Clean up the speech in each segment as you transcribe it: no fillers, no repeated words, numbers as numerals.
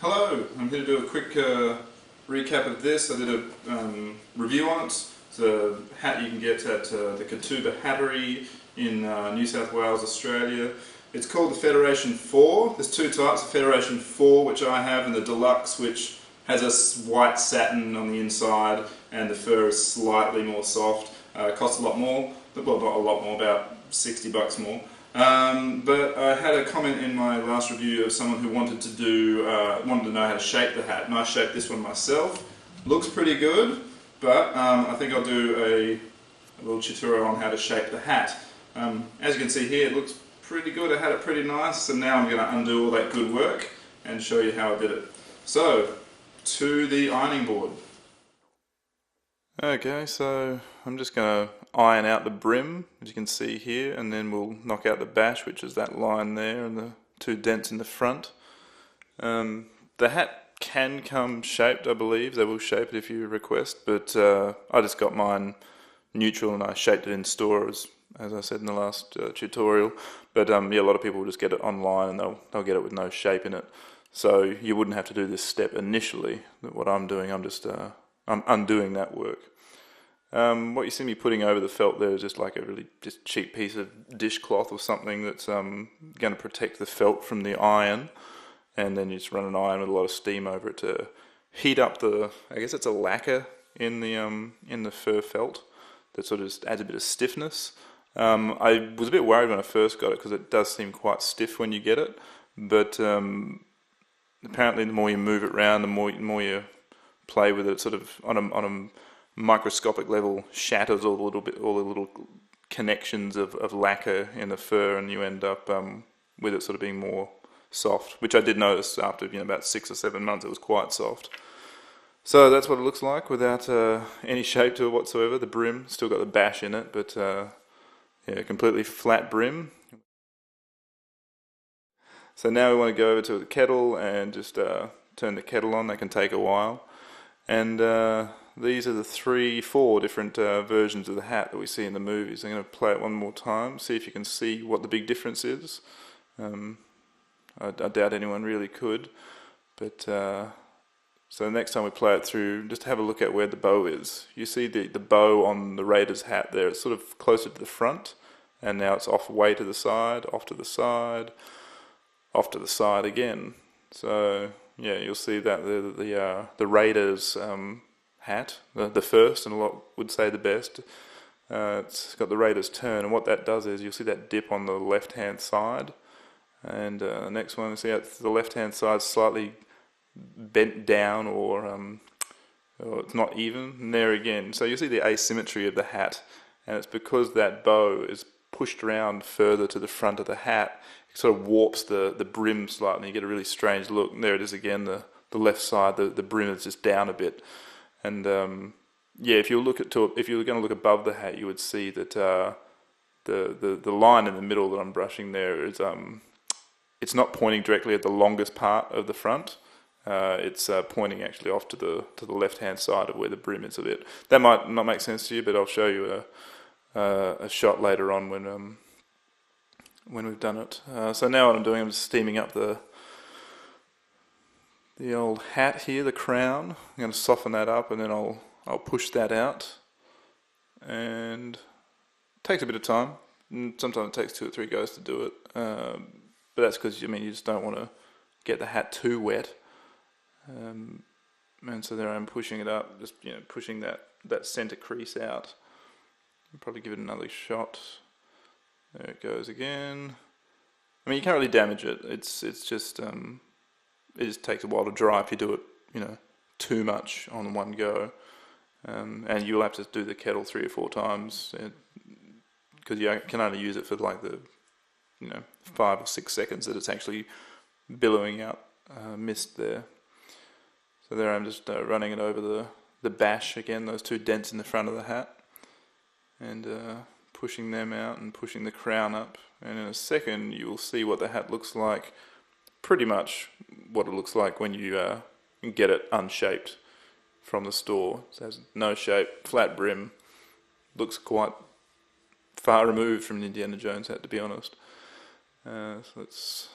Hello, I'm here to do a quick recap of this. I did a review on it. It's a hat you can get at the Akubra Hattery in New South Wales, Australia. It's called the Federation 4. There's two types, the Federation 4 which I have and the Deluxe which has a white satin on the inside and the fur is slightly more soft. It costs a lot more, well not a lot more, about $60 more. But I had a comment in my last review of someone who wanted to know how to shape the hat, and I shaped this one myself. Looks pretty good, but I think I'll do a little tutorial on how to shape the hat. As you can see here, it looks pretty good. I had it pretty nice, and now I'm going to undo all that good work and show you how I did it. So, to the ironing board. Okay, so I'm just going to iron out the brim, as you can see here, and then we'll knock out the bash, which is that line there, and the two dents in the front. The hat can come shaped, I believe. They will shape it if you request, but I just got mine neutral and I shaped it in store, as I said in the last tutorial. But yeah, a lot of people will just get it online and they'll get it with no shape in it. So you wouldn't have to do this step initially. What I'm doing, I'm undoing that work. What you see me putting over the felt there is just like a really just cheap piece of dishcloth or something that's going to protect the felt from the iron, and then you just run an iron with a lot of steam over it to heat up I guess it's a lacquer in the fur felt that sort of just adds a bit of stiffness. I was a bit worried when I first got it because it does seem quite stiff when you get it, but apparently the more you move it around, the more you play with it, sort of on a microscopic level shatters all the little connections of lacquer in the fur, and you end up with it sort of being more soft, which I did notice after about 6 or 7 months it was quite soft. So that's what it looks like without any shape to it whatsoever. The brim still got the bash in it, but yeah, completely flat brim. So now we want to go over to the kettle and just turn the kettle on. That can take a while. And these are the 4 different versions of the hat that we see in the movies. I'm going to play it one more time, see if you can see what the big difference is. I doubt anyone really could, but so next time we play it through, just have a look at where the bow is. You see the bow on the Raiders hat there, it's sort of closer to the front, and now it's off way to the side, off to the side, off to the side again. So yeah, you'll see that the Raiders hat, the first, and a lot would say the best. It's got the Raiders turn, and what that does is you'll see that dip on the left-hand side, and the next one, you see how the left-hand side slightly bent down, or it's not even. And there again, so you see the asymmetry of the hat, and it's because that bow is pushed around further to the front of the hat. It sort of warps the brim slightly, and you get a really strange look. And there it is again, the left side, the brim is just down a bit. And yeah, if you were going to look above the hat, you would see that the line in the middle that I'm brushing there is it's not pointing directly at the longest part of the front. It's pointing actually off to the left-hand side of where the brim is a bit. That might not make sense to you, but I'll show you a shot later on when we've done it. So now what I'm doing, I'm just steaming up the old hat here, the crown. I'm going to soften that up, and then I'll push that out. And it takes a bit of time. Sometimes it takes 2 or 3 goes to do it. But that's because you just don't want to get the hat too wet. And so there I'm pushing it up, just pushing that center crease out. I'll probably give it another shot. There it goes again. You can't really damage it. It's just it just takes a while to dry if you do it too much on one go. And you'll have to do the kettle 3 or 4 times because you can only use it for like the 5 or 6 seconds that it's actually billowing out mist there. So there I'm just running it over the bash again, those 2 dents in the front of the hat, and pushing them out and pushing the crown up. And in a second you will see what the hat looks like, pretty much what it looks like when you get it unshaped from the store. So it has no shape, flat brim, looks quite far removed from an Indiana Jones hat, to be honest. So let's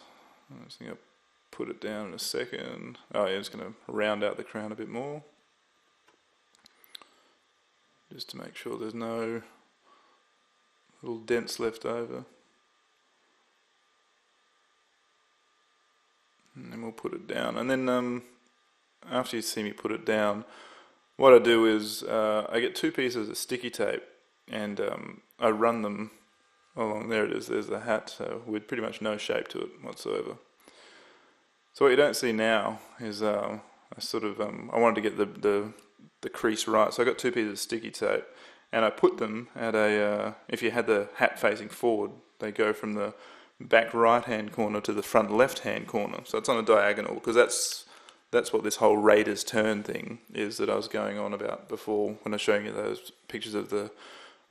put it down in a second. Oh yeah, just going to round out the crown a bit more, just to make sure there's no little dents left over. And then we'll put it down. And then after you see me put it down, what I do is I get 2 pieces of sticky tape and I run them along. There it is, there's the hat, with pretty much no shape to it whatsoever. So what you don't see now is I wanted to get the crease right, so I got 2 pieces of sticky tape and I put them at if you had the hat facing forward, they go from the back right hand corner to the front left hand corner, so it's on a diagonal, because that's what this whole Raiders turn thing is that I was going on about before when I was showing you those pictures of the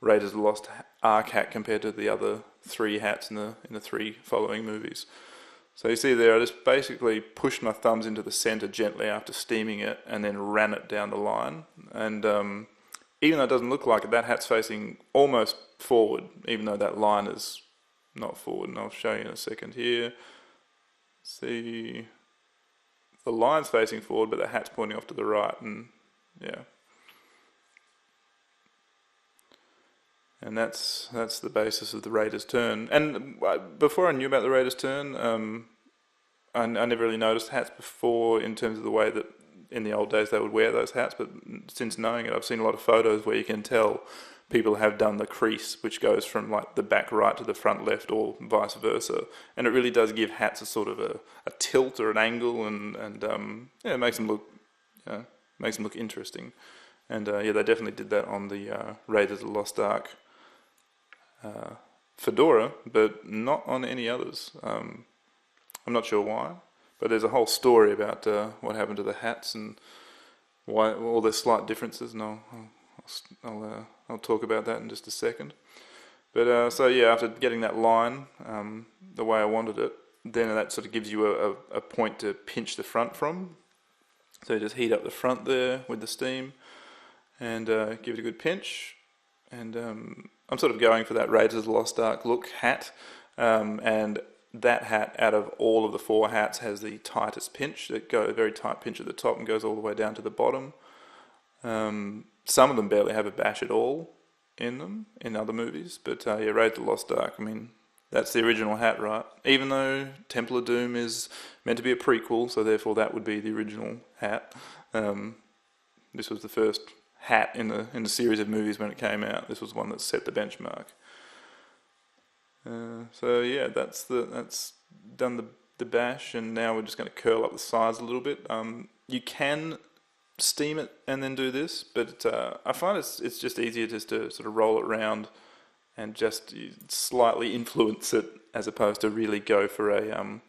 Raiders of the Lost Ark hat compared to the other 3 hats in the 3 following movies. So you see there, I just basically pushed my thumbs into the center gently after steaming it and then ran it down the line. And even though it doesn't look like it, that hat's facing almost forward, even though that line is not forward. And I'll show you in a second here. See, the line's facing forward, but the hat's pointing off to the right, and yeah. And that's the basis of the Raiders turn. And before I knew about the Raiders turn, I never really noticed hats before in terms of the way that in the old days they would wear those hats. But since knowing it, I've seen a lot of photos where you can tell people have done the crease, which goes from like the back right to the front left, or vice versa. And it really does give hats a sort of a tilt or an angle, and yeah, it makes them look interesting. And yeah, they definitely did that on the Raiders of the Lost Ark fedora, but not on any others. I'm not sure why, but there's a whole story about what happened to the hats and why all their slight differences, and I'll talk about that in just a second. But so yeah, after getting that line the way I wanted it, then that sort of gives you a point to pinch the front from. So you just heat up the front there with the steam and give it a good pinch. And I'm sort of going for that Raiders of the Lost Ark look hat, and that hat out of all of the 4 hats has the tightest pinch. It goes a very tight pinch at the top and goes all the way down to the bottom. Some of them barely have a bash at all in them in other movies, but yeah, Raiders of the Lost Ark, I mean, that's the original hat, right? Even though Temple of Doom is meant to be a prequel, so therefore that would be the original hat. This was the first hat in the series of movies when it came out. This was one that set the benchmark. So yeah, that's done the bash, and now we're just going to curl up the sides a little bit. You can steam it and then do this, but I find it's just easier just to sort of roll it around and just slightly influence it, as opposed to really go for a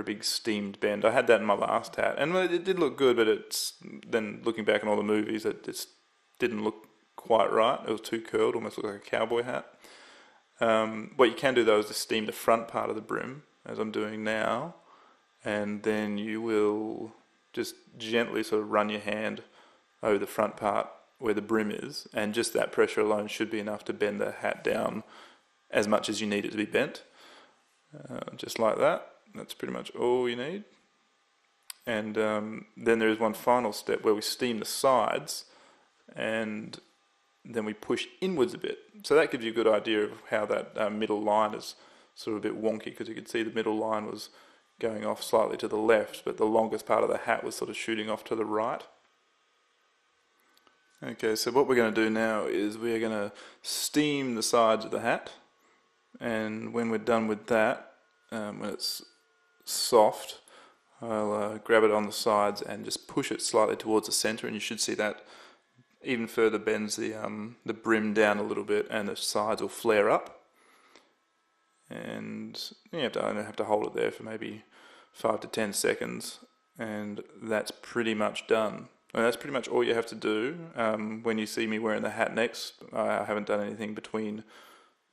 big steamed bend. I had that in my last hat, and it did look good, but it's then looking back on all the movies, it just didn't look quite right. It was too curled, almost looked like a cowboy hat. What you can do though is to steam the front part of the brim, as I'm doing now, and then you will just gently sort of run your hand over the front part where the brim is, and just that pressure alone should be enough to bend the hat down as much as you need it to be bent. Just like that. That's pretty much all you need. And then there is one final step where we steam the sides, and then we push inwards a bit. So that gives you a good idea of how that middle line is sort of a bit wonky, because you could see the middle line was going off slightly to the left, but the longest part of the hat was sort of shooting off to the right. Okay, so what we're going to do now is we're going to steam the sides of the hat, and when we're done with that, when it's soft, I'll grab it on the sides and just push it slightly towards the center, and you should see that even further bends the brim down a little bit, and the sides will flare up. And you only have to hold it there for maybe 5 to 10 seconds, and that's pretty much done. And that's pretty much all you have to do. When you see me wearing the hat next, I haven't done anything between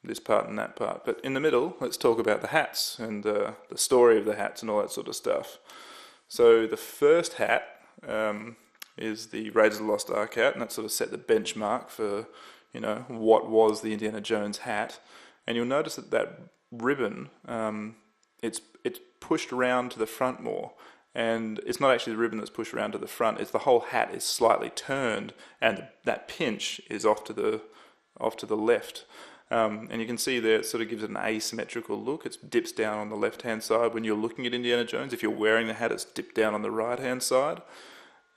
this part and that part. But in the middle, let's talk about the hats and the story of the hats and all that sort of stuff. So the first hat is the Raiders of the Lost Ark hat, and that sort of set the benchmark for, what was the Indiana Jones hat. And you'll notice that ribbon it's pushed around to the front more, and it's not actually the ribbon that's pushed around to the front. It's the whole hat is slightly turned, and that pinch is off to the left. And you can see there it sort of gives it an asymmetrical look. It dips down on the left-hand side when you're looking at Indiana Jones. If you're wearing the hat, it's dipped down on the right-hand side.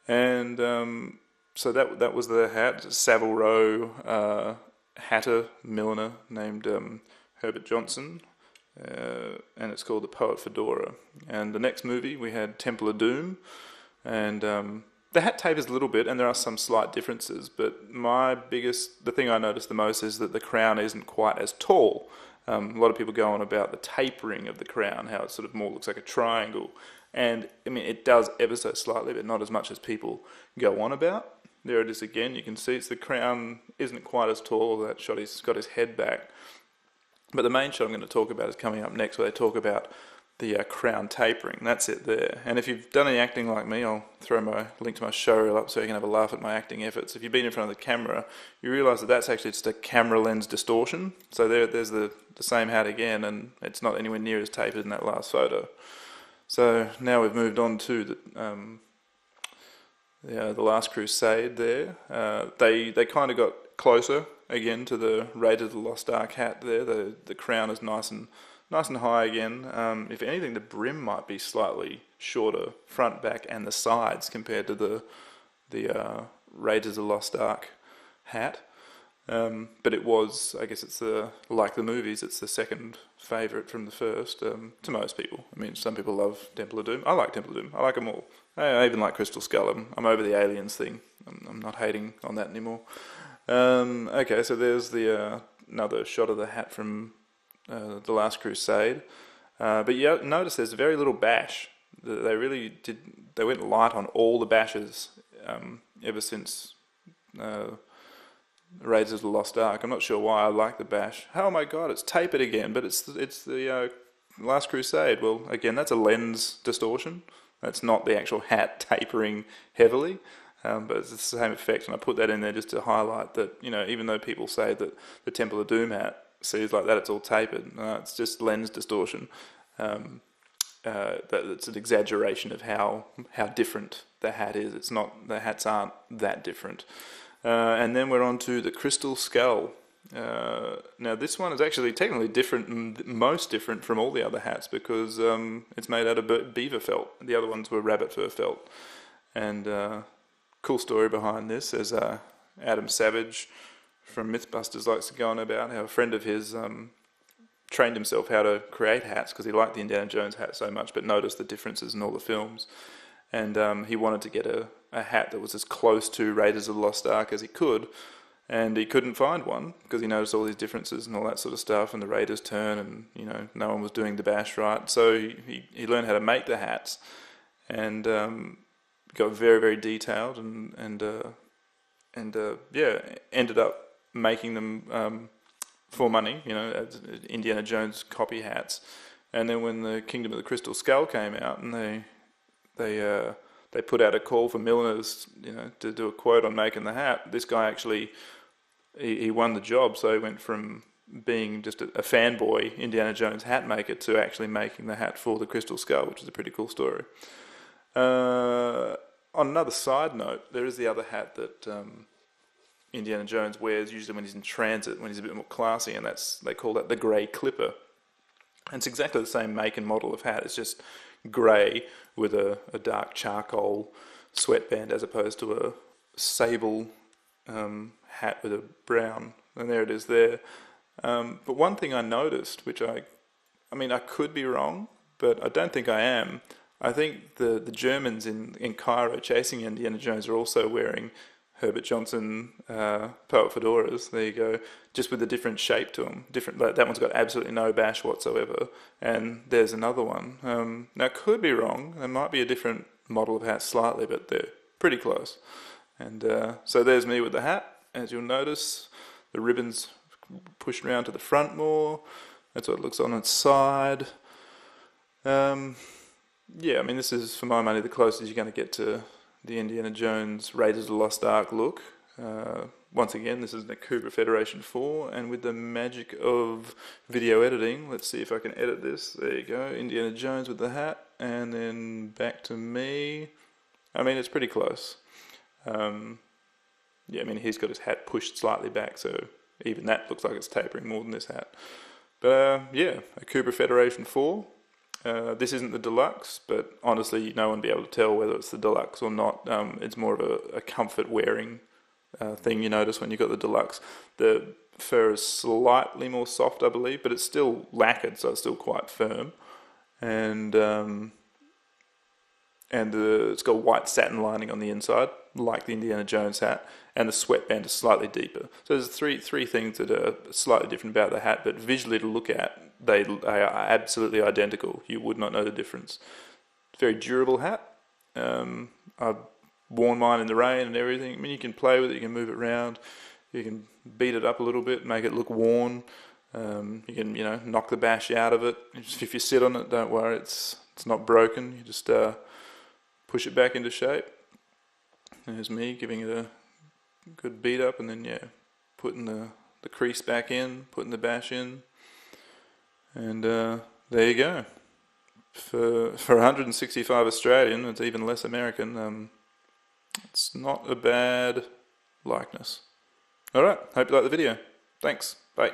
And so that was the hat. Savile Row hatter, milliner named Herbert Johnson. And it's called The Poet Fedora. And the next movie we had Temple of Doom, and the hat tapers a little bit, and there are some slight differences, but the thing I noticed the most is that the crown isn't quite as tall. A lot of people go on about the tapering of the crown, how it sort of more looks like a triangle, and I mean it does ever so slightly, but not as much as people go on about. There it is again, you can see the crown isn't quite as tall. That shot, he's got his head back. But the main shot I'm going to talk about is coming up next, where they talk about the crown tapering. That's it there. And if you've done any acting like me, I'll throw my link to my showreel up so you can have a laugh at my acting efforts. If you've been in front of the camera, you realise that that's actually just a camera lens distortion. So there's the same hat again, and it's not anywhere near as tapered in that last photo. So now we've moved on to the Last Crusade there. They kind of got closer again to the Raiders of the Lost Ark hat there. The crown is nice and high again. If anything, the brim might be slightly shorter, front, back, and the sides compared to the Raiders of the Lost Ark hat. But it was, I guess it's like the movies, it's the second favourite from the first to most people. I mean, some people love Temple of Doom. I like Temple of Doom. I like them all. I even like Crystal Skull. I'm over the aliens thing. I'm not hating on that anymore. Okay, so there's another shot of the hat from The Last Crusade. But yeah, notice there's very little bash. They really did. They went light on all the bashes ever since Raiders of the Lost Ark. I'm not sure why I like the bash. Oh my god, it's tapered again, but it's the Last Crusade. Well, again, that's a lens distortion. That's not the actual hat tapering heavily. But it's the same effect, and I put that in there just to highlight that, even though people say that the Temple of Doom hat sees like that, it's all tapered. It's just lens distortion. It's an exaggeration of how different the hat is. It's not, the hats aren't that different. And then we're on to the Crystal Skull. Now this one is actually technically different, most different from all the other hats, because it's made out of beaver felt. The other ones were rabbit fur felt. And cool story behind this is Adam Savage from Mythbusters likes to go on about how a friend of his trained himself how to create hats because he liked the Indiana Jones hat so much, but noticed the differences in all the films. And he wanted to get a hat that was as close to Raiders of the Lost Ark as he could, and he couldn't find one because he noticed all these differences and all that sort of stuff, and the Raiders turn, and no one was doing the bash right. So he learned how to make the hats, and got very, very detailed, and ended up making them for money, as Indiana Jones copy hats. And then when the Kingdom of the Crystal Skull came out, and they put out a call for milliners, to do a quote on making the hat, this guy actually he won the job. So he went from being just a fanboy Indiana Jones hat maker to actually making the hat for the Crystal Skull, which is a pretty cool story. On another side note, there is the other hat that Indiana Jones wears usually when he's in transit, when he's a bit more classy, and they call that the Grey Clipper. And it's exactly the same make and model of hat. It's just grey with a dark charcoal sweatband as opposed to a sable hat with a brown. And there it is there. But one thing I noticed, which I could be wrong, but I don't think I am. I think the Germans in Cairo chasing Indiana Jones are also wearing Herbert Johnson poet fedoras. There you go, just with a different shape to them. That one's got absolutely no bash whatsoever, and there's another one. Now, could be wrong. There might be a different model of hat slightly, but they're pretty close. And so there's me with the hat. As you'll notice, the ribbon's pushed around to the front more. That's what it looks on its side. This is, for my money, the closest you're going to get to the Indiana Jones Raiders of the Lost Ark look. Once again, this is an Akubra Federation 4, and with the magic of video editing, let's see if I can edit this. There you go, Indiana Jones with the hat, and then back to me. I mean, it's pretty close. Yeah, I mean, he's got his hat pushed slightly back, so even that looks like it's tapering more than this hat. But yeah, Akubra Federation 4. This isn't the deluxe, but honestly, no one will be able to tell whether it's the deluxe or not. It's more of a comfort wearing thing you notice when you've got the deluxe. The fur is slightly more soft, I believe, but it's still lacquered, so it's still quite firm. And it's got white satin lining on the inside, like the Indiana Jones hat, and the sweatband is slightly deeper. So there's three things that are slightly different about the hat, but visually to look at, they are absolutely identical. You would not know the difference. It's a very durable hat. I've worn mine in the rain and everything. I mean, you can play with it, you can move it around, you can beat it up a little bit, make it look worn. You can, knock the bash out of it. If you sit on it, don't worry, it's not broken. You just push it back into shape. There's me giving it a good beat up, and then putting the crease back in, putting the bash in, and there you go. For 165 Australian, it's even less American. It's not a bad likeness. Alright, hope you like the video. Thanks, bye.